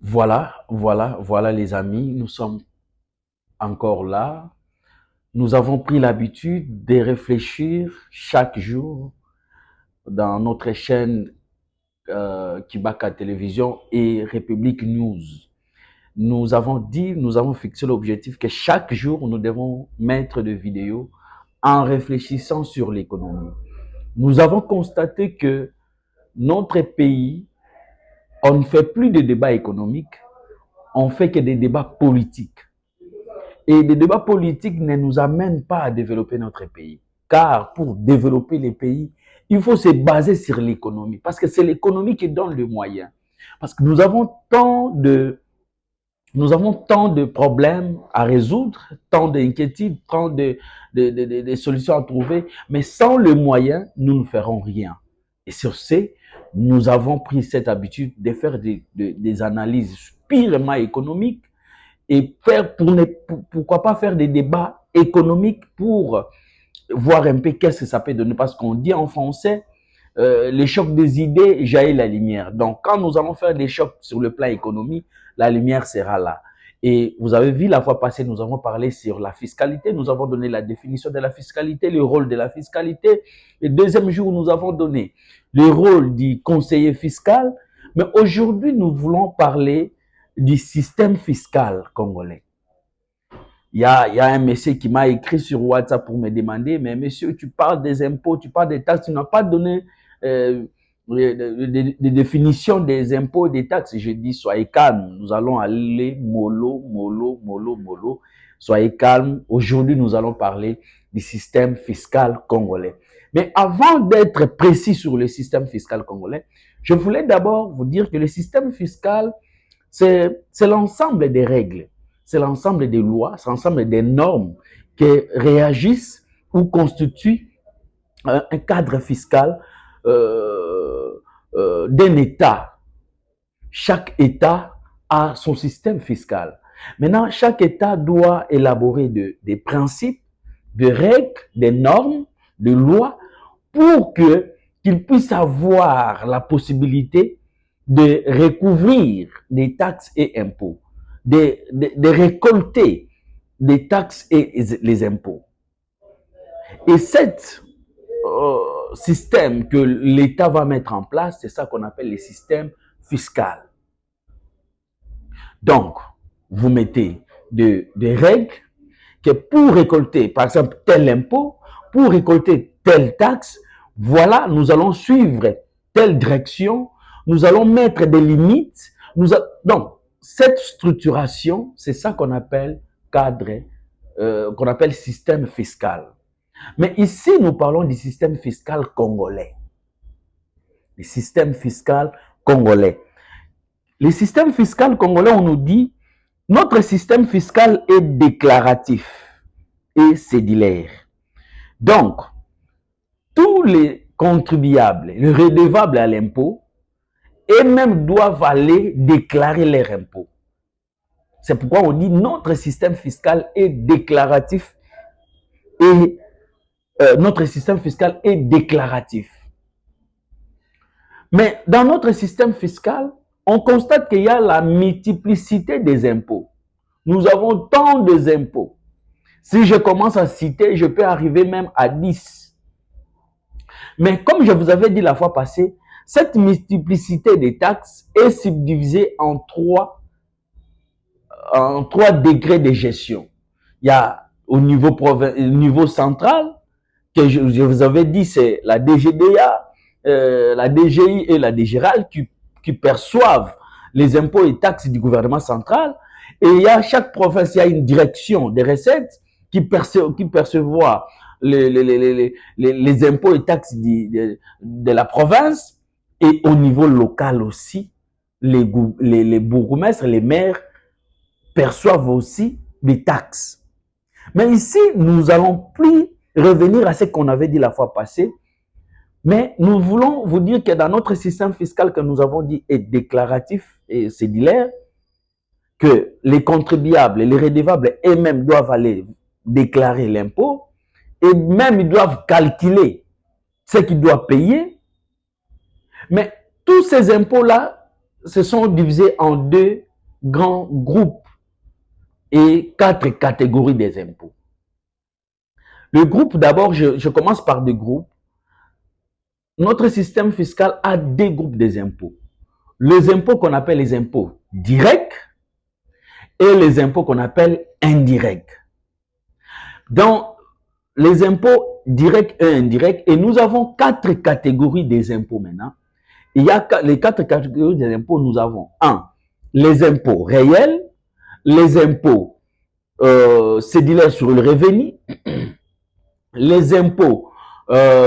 Voilà les amis, nous sommes encore là. Nous avons pris l'habitude de réfléchir chaque jour dans notre chaîne Kibaka Télévision et République News. Nous avons fixé l'objectif que chaque jour, nous devons mettre des vidéos en réfléchissant sur l'économie. Nous avons constaté que notre pays, on ne fait plus de débats économiques, on fait que des débats politiques. Et les débats politiques ne nous amènent pas à développer notre pays. Car pour développer les pays, il faut se baser sur l'économie. Parce que c'est l'économie qui donne le moyen. Parce que nous avons tant de problèmes à résoudre, tant d'inquiétudes, tant de solutions à trouver. Mais sans le moyen, nous ne ferons rien. Et sur ce, nous avons pris cette habitude de faire des analyses purement économiques et faire pourquoi pas faire des débats économiques pour voir un peu qu'est-ce que ça peut donner. Parce qu'on dit en français, les chocs des idées jaillit la lumière. Donc, quand nous allons faire des chocs sur le plan économique, la lumière sera là. Et vous avez vu la fois passée, nous avons parlé sur la fiscalité. Nous avons donné la définition de la fiscalité, le rôle de la fiscalité. Le deuxième jour, nous avons donné le rôle du conseiller fiscal. Mais aujourd'hui, nous voulons parler du système fiscal congolais. Il y a un monsieur qui m'a écrit sur WhatsApp pour me demander, mais monsieur, tu parles des impôts, tu parles des taxes, tu n'as pas donné de définition des impôts et des taxes. Je dis, soyez calme, nous allons aller mollo. Soyez calme. Aujourd'hui, nous allons parler du système fiscal congolais. Mais avant d'être précis sur le système fiscal congolais, je voulais d'abord vous dire que le système fiscal, c'est l'ensemble des règles, c'est l'ensemble des lois, c'est l'ensemble des normes qui réagissent ou constituent un cadre fiscal d'un État. Chaque État a son système fiscal. Maintenant, chaque État doit élaborer des principes, des règles, des normes, des lois pour qu'il puisse avoir la possibilité de recouvrir des taxes et impôts, de récolter des taxes et les impôts. Et cet système que l'État va mettre en place, c'est ça qu'on appelle le système fiscal. Donc, vous mettez des règles que pour récolter, par exemple, tel impôt, pour récolter telle taxe, voilà, nous allons suivre telle direction, nous allons mettre des limites. Donc, cette structuration, c'est ça qu'on appelle cadre, qu'on appelle système fiscal. Mais ici, nous parlons du système fiscal congolais. Le système fiscal congolais. Le système fiscal congolais, on nous dit, notre système fiscal est déclaratif et cédulaire. Donc, tous les contribuables, les redevables à l'impôt, eux-mêmes doivent aller déclarer leurs impôts. C'est pourquoi on dit notre système fiscal est déclaratif et notre système fiscal est déclaratif. Mais dans notre système fiscal, on constate qu'il y a la multiplicité des impôts. Nous avons tant d'impôts. Si je commence à citer, je peux arriver même à 10. Mais comme je vous avais dit la fois passée, cette multiplicité des taxes est subdivisée en trois degrés de gestion. Il y a au niveau central, que je vous avais dit, c'est la DGDA, la DGI et la DGRAL qui perçoivent les impôts et taxes du gouvernement central. Et il y a chaque province, il y a une direction des recettes qui perçoit les impôts et taxes de la province. Et au niveau local aussi, les bourgmestres, les maires perçoivent aussi des taxes. Mais ici, nous allons plus revenir à ce qu'on avait dit la fois passée, mais nous voulons vous dire que dans notre système fiscal que nous avons dit est déclaratif et cédulaire, que les contribuables, les redevables eux-mêmes doivent aller déclarer l'impôt et même ils doivent calculer ce qu'ils doivent payer. Mais tous ces impôts-là se sont divisés en deux grands groupes et 4 catégories des impôts. Le groupe, d'abord, je commence par des groupes. Notre système fiscal a des groupes des impôts. Les impôts qu'on appelle les impôts directs et les impôts qu'on appelle indirects. Dans les impôts directs et indirects, et nous avons 4 catégories des impôts maintenant. Il y a les 4 catégories des impôts, nous avons 1. Les impôts réels, les impôts cédulaires sur le revenu, les impôts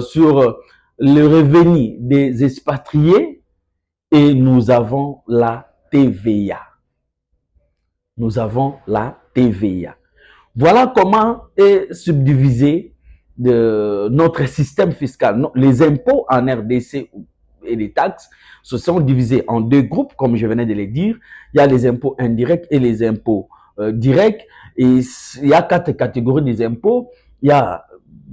sur le revenu des expatriés, et nous avons la TVA. Nous avons la TVA. Voilà comment est subdivisé notre système fiscal. Les impôts en RDC et les taxes se sont divisés en 2 groupes, comme je venais de le dire. Il y a les impôts indirects et les impôts directs. Et il y a 4 catégories des impôts. Il y a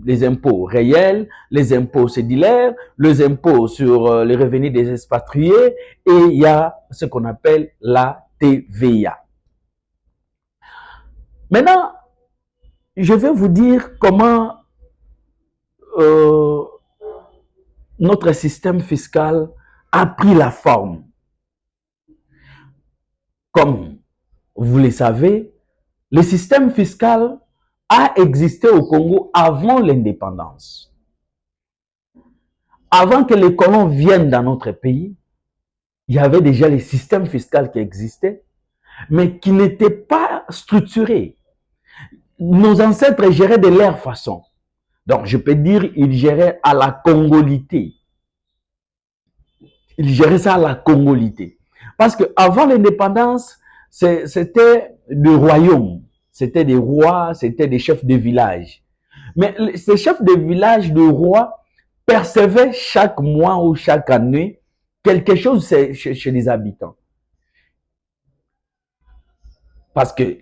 les impôts réels, les impôts cédulaires, les impôts sur les revenus des expatriés, et il y a ce qu'on appelle la TVA. Maintenant, je vais vous dire comment notre système fiscal a pris la forme. Comme vous le savez, le système fiscal a existé au Congo avant l'indépendance. Avant que les colons viennent dans notre pays, il y avait déjà les systèmes fiscaux qui existaient, mais qui n'étaient pas structurés. Nos ancêtres géraient de leur façon. Donc, je peux dire, ils géraient à la congolité. Ils géraient ça à la congolité. Parce qu'avant l'indépendance, c'était des royaumes. C'était des rois, c'était des chefs de village. Mais ces chefs de village, de rois, percevaient chaque mois ou chaque année quelque chose chez les habitants. Parce que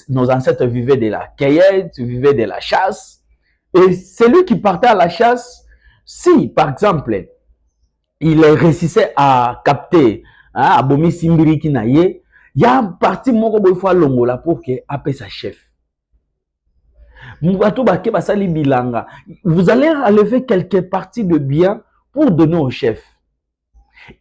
nos ancêtres vivaient de la cueillette, vivaient de la chasse. Et celui qui partait à la chasse, si, par exemple, il réussissait à capter, à Bomi Simbiri Kinaye, il y a un parti longola pour que appelle sa chef. Vous allez enlever quelques parties de biens pour donner au chef.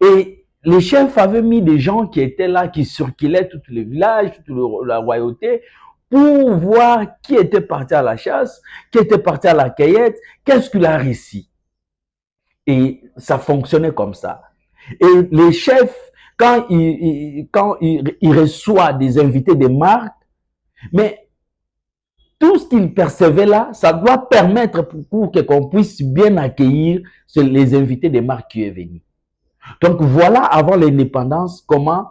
Et les chefs avaient mis des gens qui étaient là, qui circulaient tous les villages, toute la royauté, pour voir qui était parti à la chasse, qui était parti à la cueillette, qu'est-ce qu'il a réussi. Et ça fonctionnait comme ça. Et les chefs, quand ils reçoivent des invités de marque, mais tout ce qu'ils percevaient là, ça doit permettre pour qu'on puisse bien accueillir les invités de marque qui est venu. Donc voilà, avant l'indépendance, comment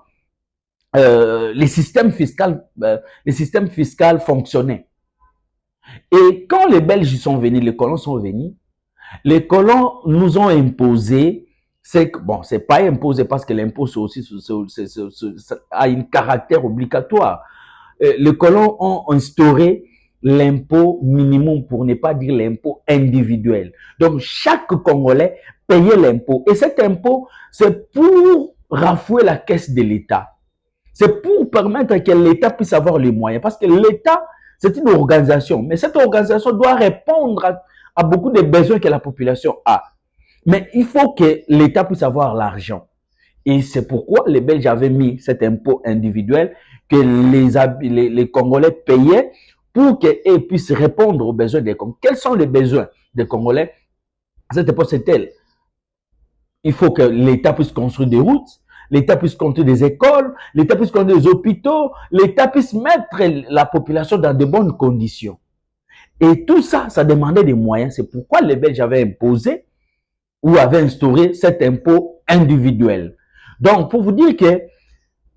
les systèmes fiscaux fonctionnaient. Et quand les Belges sont venus, les colons sont venus, les colons nous ont imposé, bon, c'est pas imposé parce que l'impôt a un caractère obligatoire. Les colons ont instauré l'impôt minimum, pour ne pas dire l'impôt individuel. Donc chaque Congolais payait l'impôt. Et cet impôt, c'est pour rafouer la caisse de l'État. C'est pour permettre que l'État puisse avoir les moyens. Parce que l'État, c'est une organisation. Mais cette organisation doit répondre à beaucoup de besoins que la population a. Mais il faut que l'État puisse avoir l'argent. Et c'est pourquoi les Belges avaient mis cet impôt individuel que les Congolais payaient pour qu'ils puissent répondre aux besoins des Congolais. Quels sont les besoins des Congolais? À cette époque, c'est tel. Il faut que l'État puisse construire des routes, l'État puisse construire des écoles, l'État puisse construire des hôpitaux, l'État puisse mettre la population dans de bonnes conditions. Et tout ça, ça demandait des moyens. C'est pourquoi les Belges avaient imposé ou avaient instauré cet impôt individuel. Donc, pour vous dire que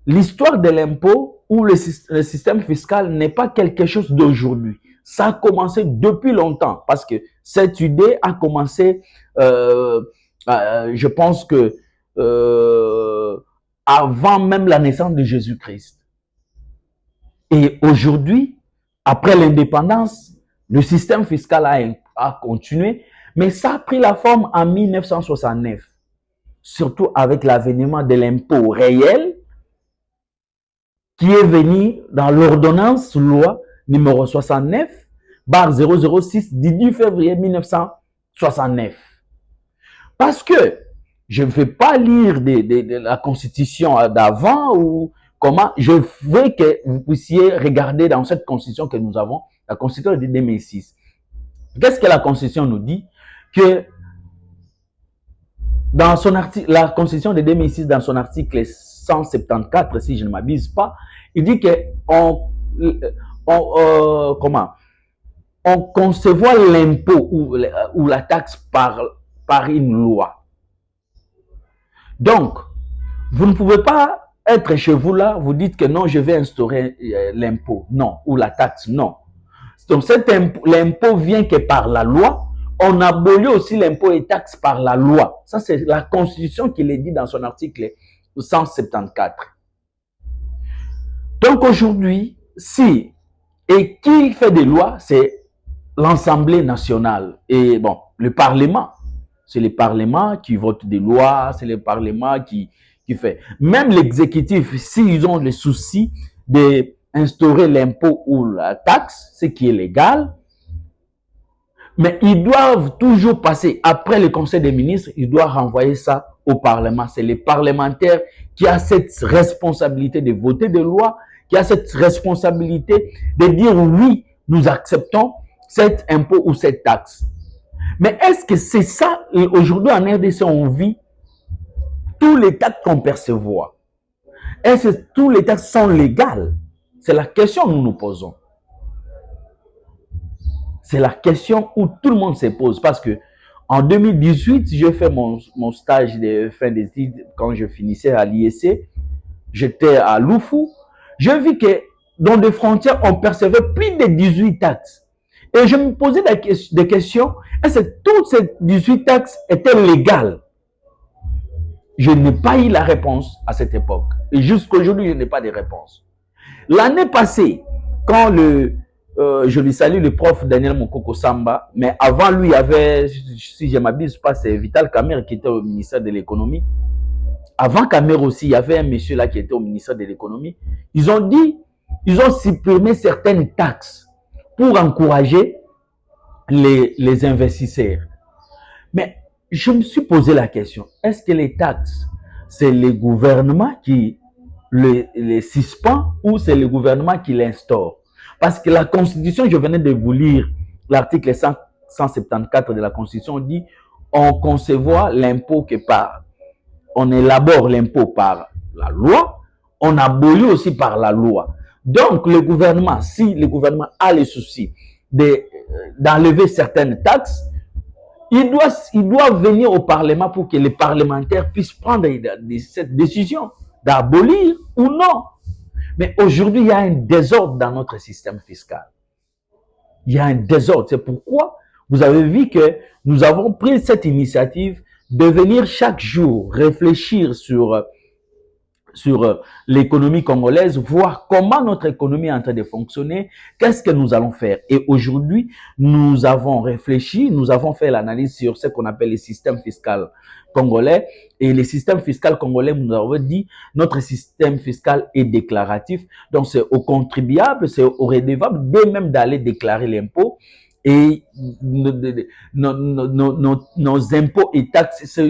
l'histoire de l'impôt ou le système fiscal n'est pas quelque chose d'aujourd'hui. Ça a commencé depuis longtemps parce que cette idée a commencé, je pense que avant même la naissance de Jésus-Christ. Et aujourd'hui, après l'indépendance, le système fiscal a continué, mais ça a pris la forme en 1969, surtout avec l'avènement de l'impôt réel qui est venu dans l'ordonnance loi numéro 69/006 du 10 février 1969. Parce que je ne vais pas lire de la constitution d'avant ou comment, je veux que vous puissiez regarder dans cette constitution que nous avons, la constitution de 2006. Qu'est-ce que la constitution nous dit? Que dans son article, la constitution de 2006, dans son article 174, si je ne m'abuse pas, il dit que comment, on concevoir l'impôt ou la taxe par une loi. Donc, vous ne pouvez pas être chez vous là, vous dites que non, je vais instaurer l'impôt, non, ou la taxe, non. Donc, l'impôt vient que par la loi. On abolit aussi l'impôt et taxe par la loi. Ça, c'est la Constitution qui le dit dans son article 174. Donc, aujourd'hui, si, et qui fait des lois, c'est l'Assemblée nationale. Et bon, le Parlement. C'est le Parlement qui vote des lois, c'est le Parlement qui fait. Même l'exécutif, s'ils ont le souci d'instaurer l'impôt ou la taxe, ce qui est légal, mais ils doivent toujours passer, après le Conseil des ministres, ils doivent renvoyer ça au Parlement. C'est les parlementaires qui ont cette responsabilité de voter des lois, qui ont cette responsabilité de dire oui, nous acceptons cet impôt ou cette taxe. Mais est-ce que c'est ça, aujourd'hui en RDC, on vit tous les taxes qu'on perçoit? Est-ce que tous les taxes sont légales? C'est la question que nous nous posons. C'est la question où tout le monde se pose parce que en 2018, j'ai fait mon stage de fin d'études quand je finissais à l'IEC. J'étais à Loufou. J'ai vu que dans des frontières, on percevait plus de 18 taxes. Et je me posais des questions. Est-ce que toutes ces 18 taxes étaient légales? Je n'ai pas eu la réponse à cette époque. Et jusqu'à aujourd'hui, je n'ai pas de réponse. L'année passée, quand je lui salue le prof Daniel Mokoko Samba, mais avant lui, il y avait, si je ne m'abuse pas, c'est Vital Kamer qui était au ministère de l'économie. Avant Kamer aussi, il y avait un monsieur là qui était au ministère de l'économie. Ils ont supprimé certaines taxes pour encourager les investisseurs. Mais je me suis posé la question, est-ce que les taxes, c'est le gouvernement qui les suspend ou c'est le gouvernement qui l'instaure? Parce que la Constitution, je venais de vous lire l'article 174 de la Constitution, dit on concevoir l'impôt que on élabore l'impôt par la loi, on abolit aussi par la loi. Donc le gouvernement, si le gouvernement a le souci d'enlever certaines taxes, il doit venir au Parlement pour que les parlementaires puissent prendre cette décision d'abolir ou non. Mais aujourd'hui, il y a un désordre dans notre système fiscal. Il y a un désordre. C'est pourquoi vous avez vu que nous avons pris cette initiative de venir chaque jour réfléchir sur l'économie congolaise, voir comment notre économie est en train de fonctionner, qu'est-ce que nous allons faire. Et aujourd'hui, nous avons réfléchi, nous avons fait l'analyse sur ce qu'on appelle le système fiscal congolais. Et le système fiscal congolais, nous avons dit, notre système fiscal est déclaratif. Donc, c'est aux contribuables, c'est aux redevables d'eux-mêmes d'aller déclarer l'impôt. Et nos impôts et taxes sont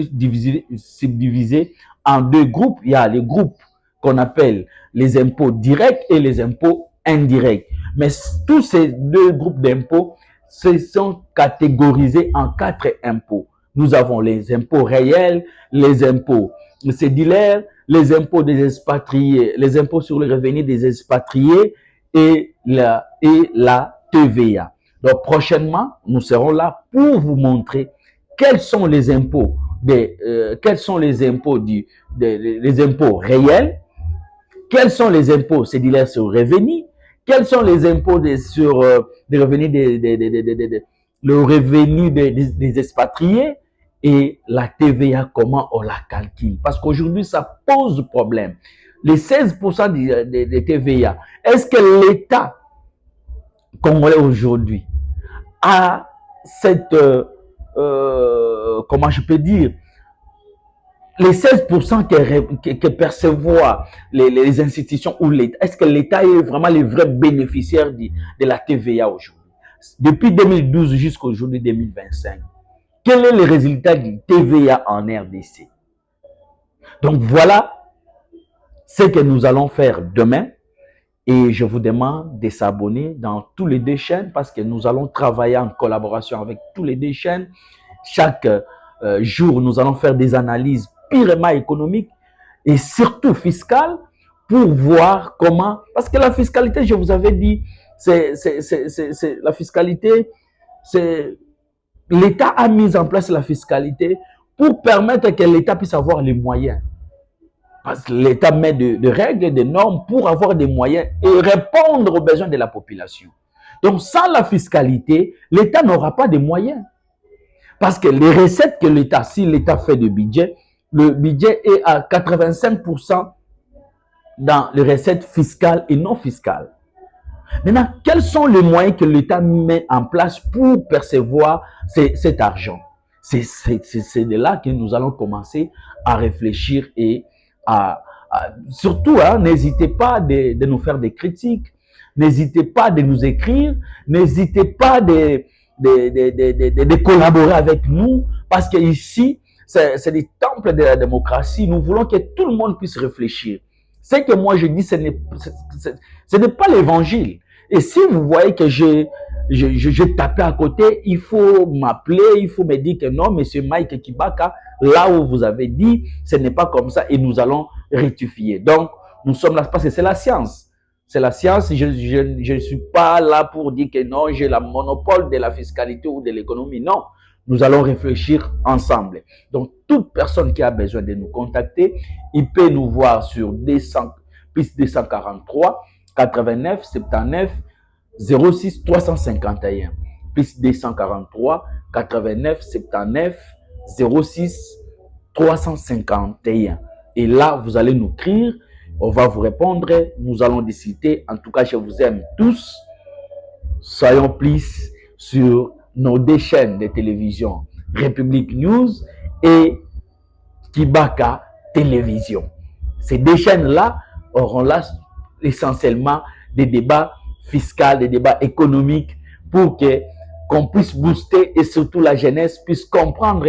subdivisés en deux groupes. Il y a les groupes qu'on appelle les impôts directs et les impôts indirects. Mais tous ces deux groupes d'impôts se sont catégorisés en 4 impôts. Nous avons les impôts réels, les impôts cédulaires, les impôts des expatriés, les impôts sur le revenu des expatriés et la TVA. Donc prochainement, nous serons là pour vous montrer quels sont les impôts les impôts réels, quels sont les impôts cédulaires sur revenu, quels sont les impôts sur les revenus le revenu des expatriés et la TVA, comment on la calcule. Parce qu'aujourd'hui, ça pose problème. Les 16% de TVA, est-ce que l'État congolais aujourd'hui a cette, comment je peux dire, les 16% que percevoir les institutions ou l'État, est-ce que l'État est vraiment le vrai bénéficiaire de la TVA aujourd'hui? Depuis 2012 jusqu'à aujourd'hui 2025, quel est le résultat du TVA en RDC? Donc voilà ce que nous allons faire demain. Et je vous demande de s'abonner dans tous les deux chaînes parce que nous allons travailler en collaboration avec tous les deux chaînes. Chaque jour, nous allons faire des analyses purement économiques et surtout fiscales pour voir comment... Parce que la fiscalité, je vous avais dit, la fiscalité, c'est... L'État a mis en place la fiscalité pour permettre que l'État puisse avoir les moyens. Parce que l'État met de règles, de normes pour avoir des moyens et répondre aux besoins de la population. Donc, sans la fiscalité, l'État n'aura pas de moyens. Parce que les recettes que l'État, si l'État fait de budget, le budget est à 85% dans les recettes fiscales et non fiscales. Maintenant, quels sont les moyens que l'État met en place pour percevoir cet argent? C'est de là que nous allons commencer à réfléchir et surtout, hein, n'hésitez pas de nous faire des critiques, n'hésitez pas de nous écrire, n'hésitez pas de collaborer avec nous, parce que ici, c'est des temples de la démocratie. Nous voulons que tout le monde puisse réfléchir. Ce que moi je dis, ce n'est pas l'évangile. Et si vous voyez que je tapais à côté, il faut m'appeler, il faut me dire que non, monsieur Mike Kibaka, là où vous avez dit, ce n'est pas comme ça et nous allons rectifier. Donc, nous sommes là parce que c'est la science. C'est la science. Je ne suis pas là pour dire que non, j'ai le monopole de la fiscalité ou de l'économie. Non, nous allons réfléchir ensemble. Donc, toute personne qui a besoin de nous contacter, il peut nous voir sur plus 243 89 79 06 351 plus 243 89 79 06 351. Et là, vous allez nous écrire, on va vous répondre, nous allons discuter. En tout cas, je vous aime tous. Soyons plus sur nos deux chaînes de télévision, République News et Kibaka Télévision. Ces deux chaînes-là auront là essentiellement des débats fiscaux, des débats économiques pour qu'on puisse booster et surtout la jeunesse puisse comprendre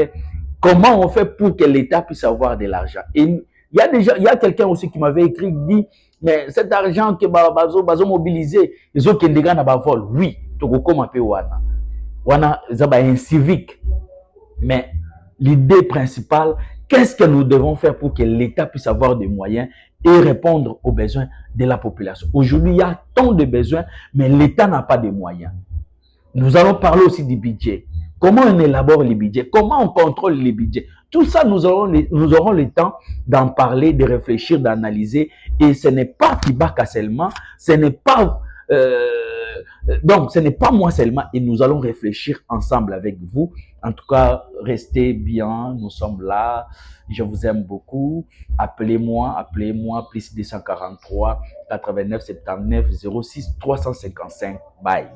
comment on fait pour que l'État puisse avoir de l'argent. Et il y a quelqu'un aussi qui m'avait écrit, qui dit, mais cet argent que bazo mobilisé, ils ont qu'il na ba vol. Oui, toko koma pe wana. Wana zaba un civique. Mais l'idée principale, qu'est-ce que nous devons faire pour que l'État puisse avoir des moyens et répondre aux besoins de la population? Aujourd'hui, il y a tant de besoins, mais l'État n'a pas de moyens. Nous allons parler aussi du budget. Comment on élabore les budgets? Comment on contrôle les budgets? Tout ça, nous aurons le temps d'en parler, de réfléchir, d'analyser. Et ce n'est pas Kibaka seulement, ce n'est pas... donc, ce n'est pas moi seulement. Et nous allons réfléchir ensemble avec vous. En tout cas, restez bien. Nous sommes là. Je vous aime beaucoup. Appelez-moi, plus 243 89 79 06 355. Bye.